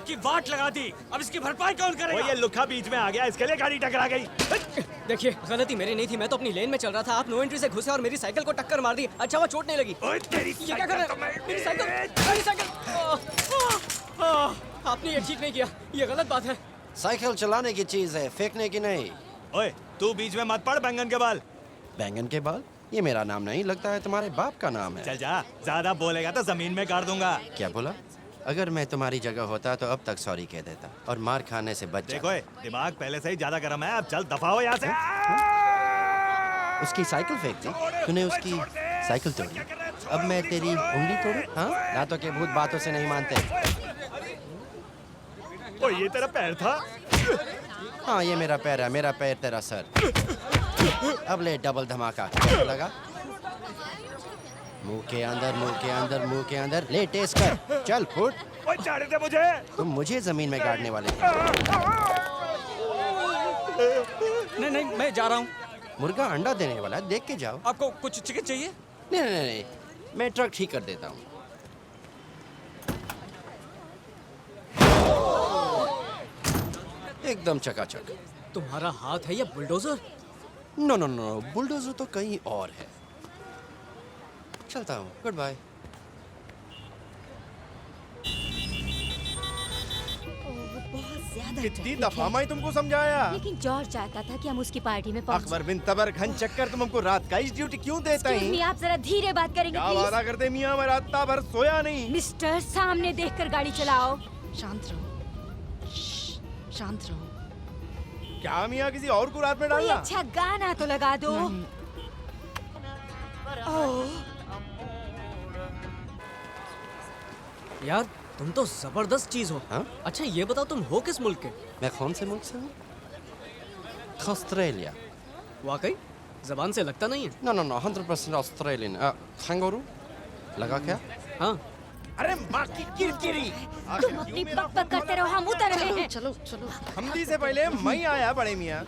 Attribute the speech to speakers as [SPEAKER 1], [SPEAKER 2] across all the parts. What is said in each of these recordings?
[SPEAKER 1] Truck की वाट लगा दी। अब इसकी भरपाई कौन करेगा?
[SPEAKER 2] ये लुखा बीच में आ गया, इसके लिए गाड़ी टकरा गई।
[SPEAKER 3] देखिए, गलती मेरी नहीं थी, मैं तो अपनी लेन में चल रहा था। आप नो एंट्री से घुसे और मेरी साइकिल को टक्कर मार दी। अच्छा वो चोट नहीं लगी।
[SPEAKER 2] ओए तेरी
[SPEAKER 3] ये क्या कर रहे हैं? मेरी साइकिल, मेरी साइकिल। आपने ये ठीक नहीं किया, ये गलत बात है।
[SPEAKER 4] साइकिल चलाने की चीज है, फेंकने की नहीं।
[SPEAKER 2] ओए तू बीच में मत पड़, बैंगन के बाल।
[SPEAKER 4] बैंगन के बाल? ये मेरा नाम नहीं, लगता है तुम्हारे बाप का नाम है।
[SPEAKER 2] चल जा, ज्यादा बोलेगा तो जमीन में गाड़ दूंगा।
[SPEAKER 4] क्या बोला? अगर मैं तुम्हारी जगह होता तो अब तक सॉरी कह देता और मार खाने से बच
[SPEAKER 2] देखो
[SPEAKER 4] जाता।
[SPEAKER 2] दिमाग पहले से ही ज्यादा गर्म है, अब चल दफा हो यहाँ से।
[SPEAKER 4] उसकी साइकिल फेंक दी, तूने उसकी साइकिल तोड़ी। अब मैं तेरी उंगली तोड़ूं? हाँ, दांतों के भूत बातों से नहीं मानते।
[SPEAKER 2] ओए ये तेरा पैर था?
[SPEAKER 4] हाँ ये मेरा पैर है, मेरा पैर तेरा सर। अब ले डबल धमाका। कैसा लगा? मुंह के अंदर, मुंह के अंदर, मुंह के अंदर। ले टेस्ट कर, चल फुट।
[SPEAKER 2] ओए चाड़े दे मुझे।
[SPEAKER 4] तुम मुझे जमीन में गाड़ने वाले थे।
[SPEAKER 1] नहीं नहीं, मैं जा रहा हूँ।
[SPEAKER 4] मुर्गा अंडा देने वाला है, देख के जाओ।
[SPEAKER 1] आपको कुछ चिकन चाहिए?
[SPEAKER 4] नहीं नहीं नहीं, मैं ट्रक ठीक कर देता हूँ। एकदम चकाचक।
[SPEAKER 3] तुम्हारा हाथ है या bulldozer?
[SPEAKER 4] No no no, bulldozer तो कहीं और है। चलता हूँ, गुड बाय।
[SPEAKER 5] बहुत ज्यादा
[SPEAKER 6] कितनी दफा मैं तुमको समझाया।
[SPEAKER 5] लेकिन जॉर्ज चाहता था कि हम उसकी पार्टी में पहुंचे।
[SPEAKER 6] अकबर बिन तबर घन चक्कर तुम हमको रात का इस ड्यूटी क्यों देता
[SPEAKER 5] Excuse me,
[SPEAKER 6] है?
[SPEAKER 5] आप जरा धीरे बात करेंगे
[SPEAKER 6] क्या
[SPEAKER 5] प्लीज?
[SPEAKER 6] वादा करते मियाँ, मैं रात भर सोया नहीं।
[SPEAKER 5] मिस्टर, सामने देखकर गाड़ी चलाओ।
[SPEAKER 7] शांत रहो, शांत रहो।
[SPEAKER 6] क्या मियाँ किसी और को रात में
[SPEAKER 5] कोई
[SPEAKER 6] डालना?
[SPEAKER 5] अच्छा गाना तो लगा दो। ओह,
[SPEAKER 3] यार तुम तो जबरदस्त चीज हो।
[SPEAKER 4] हाँ?
[SPEAKER 3] अच्छा ये बताओ तुम हो किस मुल्क के?
[SPEAKER 4] मैं कौन से मुल्क से हूँ? ऑस्ट्रेलिया।
[SPEAKER 3] वाकई जबान से लगता नहीं है।
[SPEAKER 4] No no no, 100% Australian. Kangaroo लगा क्या?
[SPEAKER 3] हाँ
[SPEAKER 6] अरे माँ की किरकिरी।
[SPEAKER 5] तुम अपनी बक करते रहो, हम उतर रहे हैं।
[SPEAKER 7] चलो चलो।
[SPEAKER 6] हमदी से पहले मैं आया बड़े मियाँ।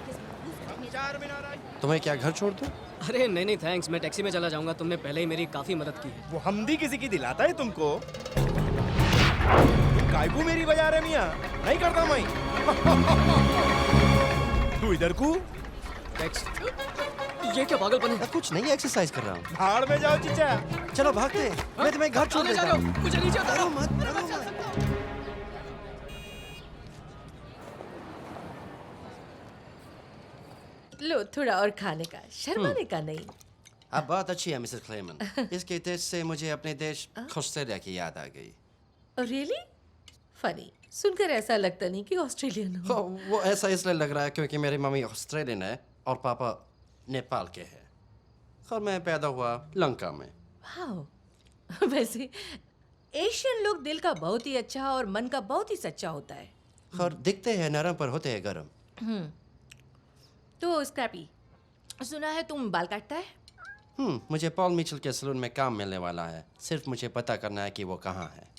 [SPEAKER 4] तुम्हें क्या घर छोड़ दूँ?
[SPEAKER 3] अरे नहीं नहीं थैंक्स, मैं टैक्सी में चला जाऊंगा। तुमने पहले ही मेरी काफी मदद की है।
[SPEAKER 6] वो हमदी किसी की दिलाता है तुमको? कायकू मेरी बजा रहे मियाँ? नहीं करता मैं। तू इधर को
[SPEAKER 3] टैक्स, ये क्या पागलपन है?
[SPEAKER 4] मैं कुछ नहीं, एक्सरसाइज कर रहा हूँ।
[SPEAKER 6] भाड़ में जाओ चीचा।
[SPEAKER 4] चलो भागते, मैं तुम्हें घर छोड़
[SPEAKER 3] आगे जा
[SPEAKER 4] देता
[SPEAKER 3] रहे
[SPEAKER 4] हूँ।
[SPEAKER 3] हो, मुझे नीचे उतारो।
[SPEAKER 4] डरो मत, डरो मत।
[SPEAKER 8] लो थोड़ा और खाने का, शर्माने का नहीं।
[SPEAKER 4] अब बात अच्छी है मिसेस क्लेमन। इसके टेस्ट से मुझे अपने देश ऑस्ट्रेलिया की याद आ गई।
[SPEAKER 8] रियली फनी, सुनकर ऐसा लगता नहीं कि ऑस्ट्रेलियन हो।
[SPEAKER 4] वो ऐसा इसलिए लग रहा है क्योंकि मेरी मम्मी ऑस्ट्रेलियन है और पापा नेपाल के हैं और मैं पैदा हुआ लंका में।
[SPEAKER 8] वाओ, वैसे एशियन लोग दिल का बहुत ही अच्छा और मन का बहुत ही सच्चा होता है।
[SPEAKER 4] और दिखते हैं नरम पर होते हैं गरम।
[SPEAKER 8] तो स्क्रैपी, सुना है तुम बाल काटता है?
[SPEAKER 4] मुझे पॉल मिचेल के सलून में काम मिलने वाला है। सिर्फ मुझे पता करना है कि वो कहाँ है।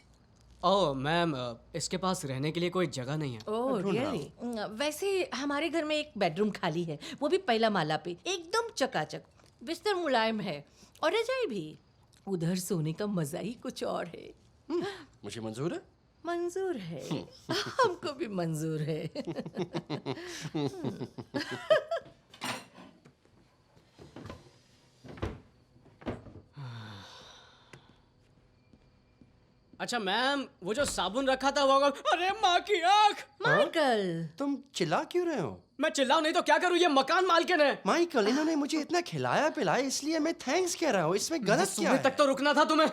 [SPEAKER 3] ओह मैम, इसके पास रहने के लिए कोई जगह नहीं है।
[SPEAKER 8] ओह
[SPEAKER 4] ढूंढ रहा
[SPEAKER 8] रियली? वैसे हमारे घर में एक बेडरूम खाली है, वो भी पहला माला पे, एकदम चकाचक। बिस्तर मुलायम है और रजाई भी। उधर सोने का मजा ही कुछ और है।
[SPEAKER 4] मुझे मंजूर है।
[SPEAKER 8] मंजूर है, हमको भी मंजूर है।
[SPEAKER 3] अच्छा मैम, वो जो साबुन रखा था वो, अरे माँ की आँख।
[SPEAKER 8] माइकल,
[SPEAKER 4] तुम चिल्ला क्यों रहे हो?
[SPEAKER 3] मैं चिल्लाऊं नहीं तो क्या करूं? ये मकान मालकिन है।
[SPEAKER 4] माइकल, इन्होंने मुझे इतना खिलाया पिलाया इसलिए मैं थैंक्स कह रहा हूँ। इसमें गलत क्या
[SPEAKER 3] सुबह
[SPEAKER 4] है?
[SPEAKER 3] तक तो रुकना था तुम्हें,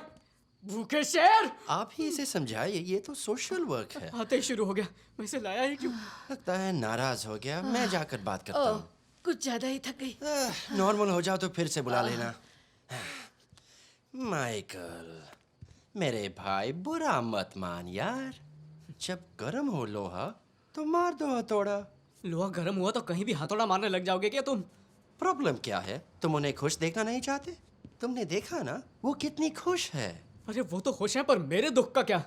[SPEAKER 3] भूखे शेर।
[SPEAKER 4] आप ही इसे समझाइए, ये तो सोशल वर्क है।
[SPEAKER 3] आते ही शुरू हो गया, मैं इसे लाया ही क्यों?
[SPEAKER 4] लगता है नाराज हो गया। मैं जाकर बात करता
[SPEAKER 8] ओह
[SPEAKER 4] हूँ।
[SPEAKER 8] कुछ ज्यादा ही थक गई।
[SPEAKER 4] नॉर्मल हो जाओ तो फिर से बुला लेना। माइकल, मेरे भाई बुरा मत मान यार। जब गर्म हो लोहा तो मार दो हथौड़ा।
[SPEAKER 3] लोहा गर्म हुआ तो कहीं भी हथौड़ा मारने लग जाओगे क्या तुम?
[SPEAKER 4] प्रॉब्लम क्या है? तुम उन्हें खुश देखना नहीं चाहते? तुमने देखा ना वो कितनी खुश है।
[SPEAKER 3] अरे वो तो खुश हैं, पर मेरे दुख का क्या?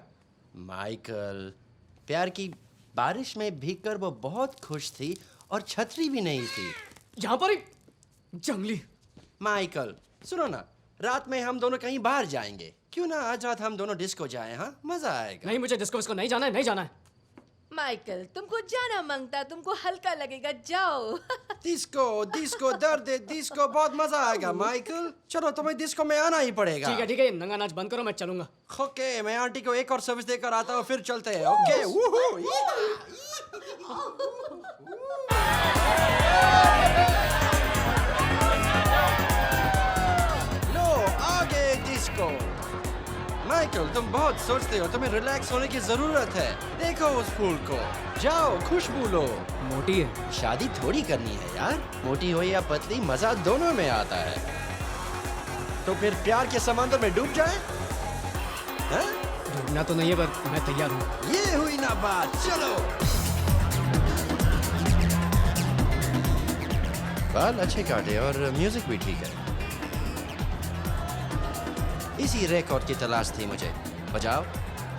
[SPEAKER 4] माइकल, प्यार की बारिश में भीगकर वो बहुत खुश थी और छतरी भी नहीं थी।
[SPEAKER 3] यहाँ पर ही जंगली।
[SPEAKER 4] माइकल सुनो ना, रात में हम दोनों कहीं बाहर जाएंगे। क्यों ना आज रात हम दोनों डिस्को जाएं? हाँ, मजा आएगा।
[SPEAKER 3] नहीं, मुझे डिस्को विस्को नहीं जाना है, नहीं जाना है।
[SPEAKER 8] माइकल, तुमको जाना मांगता, तुमको हल्का लगेगा, जाओ।
[SPEAKER 4] डिस्को डिस्को दर्द है डिस्को, बहुत मजा आएगा माइकल। चलो तुम्हें डिस्को में आना ही पड़ेगा।
[SPEAKER 3] ठीक है, नंगा नाच बंद करो, मैं चलूंगा।
[SPEAKER 4] ओके, मैं आंटी को एक और सर्विस देकर आता हूँ, फिर चलते हैं। ओके वूहू, लो आगे डिस्को। माइकल, तुम बहुत सोचते हो, तुम्हें रिलैक्स होने की जरूरत है। देखो उस फूल को, जाओ खुशबू लो।
[SPEAKER 3] मोटी है।
[SPEAKER 4] शादी थोड़ी करनी है यार, मोटी हो या पतली मजा दोनों में आता है। तो फिर प्यार के समंदर में डूब जाए? हाँ?
[SPEAKER 3] डूबना तो नहीं है, पर मैं तैयार हूँ।
[SPEAKER 4] ये हुई ना बात, चलो। बाल अच्छे काटे और म्यूजिक भी ठीक है। इसी रिकॉर्ड की तलाश थी मुझे, बजाओ।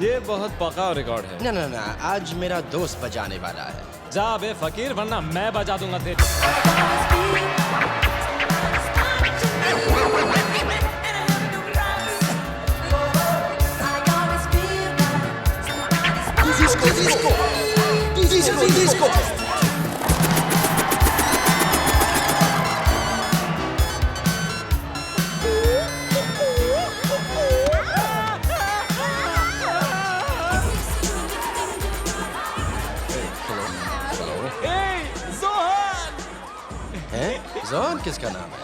[SPEAKER 9] ये बहुत पका रिकॉर्ड है।
[SPEAKER 4] ना ना ना, आज मेरा दोस्त बजाने वाला है।
[SPEAKER 9] जा बे फकीर, वरना मैं बजा दूंगा तेरे।
[SPEAKER 4] हैं? जॉन किसका नाम है?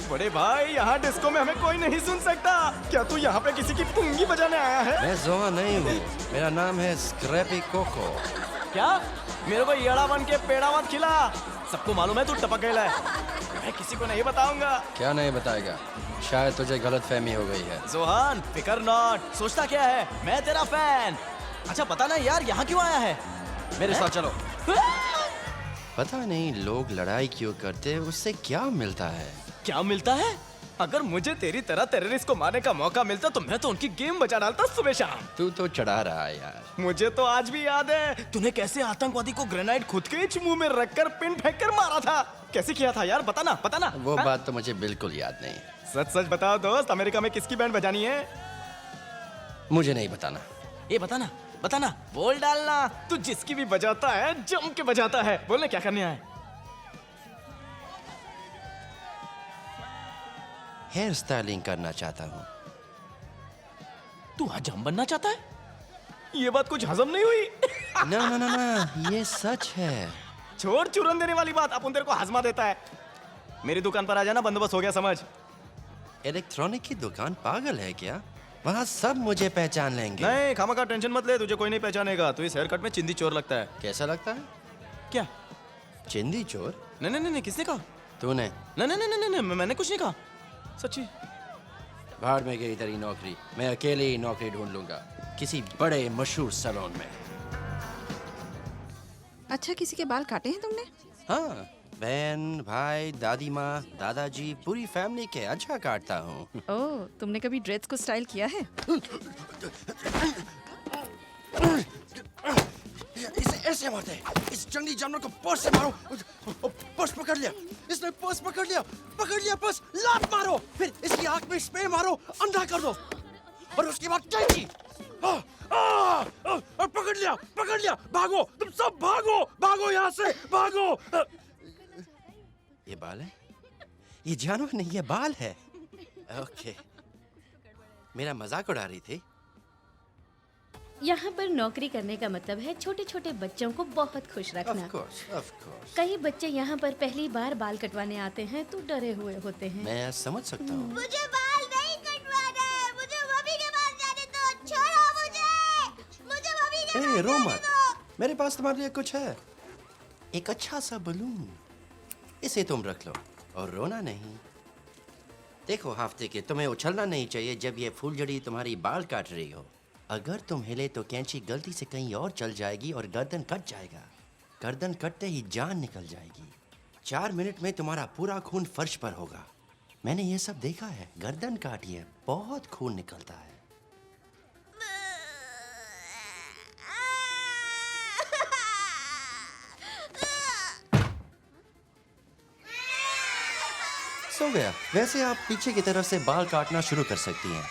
[SPEAKER 6] बड़े भाई, यहाँ डिस्को में हमें कोई नहीं सुन सकता। क्या तू यहाँ पे किसी की पुंगी बजाने आया है?
[SPEAKER 4] मैं जोन नहीं हूँ, मेरा नाम है स्क्रैपी कोको।
[SPEAKER 6] क्या? मेरे को येड़ा बन के पेड़ा मत खिला। सबको मालूम है तू टपक गया है। मैं किसी को नहीं बताऊंगा।
[SPEAKER 4] क्या नहीं बताएगा? शायद तुझे गलतफहमी हो गई है।
[SPEAKER 6] जोहान, फिकर नॉट। सोचता क्या है, मैं तेरा फैन। अच्छा पता ना यार, यहाँ क्यों आया है?
[SPEAKER 4] मेरे साथ चलो। पता नहीं लोग लड़ाई क्यों करते हैं, उससे क्या मिलता है?
[SPEAKER 6] क्या मिलता है? अगर मुझे तेरी तरह टेररिस्ट को मारने का मौका मिलता तो मैं तो उनकी गेम बचा डालता सुबह शाम।
[SPEAKER 4] तू तो चढ़ा रहा है यार।
[SPEAKER 6] मुझे तो आज भी याद है तूने कैसे आतंकवादी को ग्रेनाइड खुद के ही मुंह में रखकर पिन फेंक कर मारा था। कैसे किया था यार, बताना बताना।
[SPEAKER 4] वो बात तो मुझे बिल्कुल याद नहीं।
[SPEAKER 6] सच सच बताओ दोस्त, अमेरिका में किसकी बैंड बजानी है?
[SPEAKER 4] मुझे नहीं बताना।
[SPEAKER 6] ये बताना बताना, बोल डालना। तू जिसकी भी बजाता है जम के बजाता है। बोलने क्या करने आए?
[SPEAKER 4] हेयर स्टाइलिंग करना चाहता हूँ।
[SPEAKER 6] तू हजम बनना चाहता है? ये बात कुछ हजम नहीं हुई।
[SPEAKER 4] ना ना ना ना, ये सच है।
[SPEAKER 6] छोड़ चुरन देने वाली बात, अपन तेरे को हजमा देता है। मेरी दुकान पर आ जाना, बंदोबस्त हो गया समझ।
[SPEAKER 4] इलेक्ट्रॉनिक की दुकान पागल है क्या? वहाँ सब मुझे पहचान लेंगे।
[SPEAKER 6] नहीं, खामा टेंशन मत ले, तुझे कोई नहीं पहचानेगा। तू इस हेयर कट में चिंदी चोर लगता है।
[SPEAKER 4] कैसा लगता है?
[SPEAKER 6] क्या?
[SPEAKER 4] चिंदी चोर?
[SPEAKER 6] नहीं नहीं नहीं, किसने कहा?
[SPEAKER 4] तूने।
[SPEAKER 6] नहीं नहीं नहीं नहीं, मैंने कुछ नहीं कहा। सच्ची?
[SPEAKER 4] भाड़ में गई तेरी नौकरी, मैं अकेले ही नौकरी ढूंढ लूंगा किसी बड़े मशहूर सैलून में।
[SPEAKER 7] अच्छा, किसी के बाल काटे हैं तुमने?
[SPEAKER 4] हाँ, बहन, भाई, दादी माँ, दादाजी, पूरी फैमिली के अच्छा काटता हूँ।
[SPEAKER 7] ओह, तुमने कभी ड्रेड्स को स्टाइल किया है?
[SPEAKER 4] इसे ऐसे मारते हैं, इस जंगली जानवर को पर्स से मारो। पर्स पकड़ लिया, इसने पर्स पकड़ लिया पर्स, लात मारो, फिर इसकी आंख में स्प्रे मारो, अंधा कर दो, और उसके बाद कैंची। और पकड़ लिया, भागो, तुम सब भागो यहाँ से, भागो। ये बाल है? ये जानवर नहीं, ये बाल है। ओके, मेरा मजाक उड़ा रही थी।
[SPEAKER 10] यहाँ पर नौकरी करने का मतलब है छोटे छोटे बच्चों को बहुत खुश रखना।
[SPEAKER 4] Of course.
[SPEAKER 10] कई बच्चे यहाँ पर पहली बार बाल कटवाने आते हैं तो डरे हुए होते हैं।
[SPEAKER 4] मैं समझ सकता हूँ।
[SPEAKER 5] मुझे बाल नहीं कटवाना है, मुझे मम्मी के पास जाने दो, छोड़ो मुझे मम्मी के
[SPEAKER 4] ए,
[SPEAKER 5] पास
[SPEAKER 4] रो
[SPEAKER 5] जाने
[SPEAKER 4] मत,
[SPEAKER 5] दो।
[SPEAKER 4] मेरे पास तुम्हारे लिए कुछ है, एक अच्छा सा बलून, इसे तुम रख लो और रोना नहीं। देखो हफ्ते के, तुम्हें उछलना नहीं चाहिए जब ये फूलझड़ी तुम्हारी बाल काट रही हो। अगर तुम हिले तो कैंची गलती से कहीं और चल जाएगी और गर्दन कट जाएगा। गर्दन कटते ही जान निकल जाएगी। 4 मिनट में तुम्हारा पूरा खून फर्श पर होगा। मैंने ये सब देखा है। गर्दन काटिए, बहुत खून निकलता है। सो गया। वैसे आप पीछे की तरफ से बाल काटना शुरू कर सकती हैं।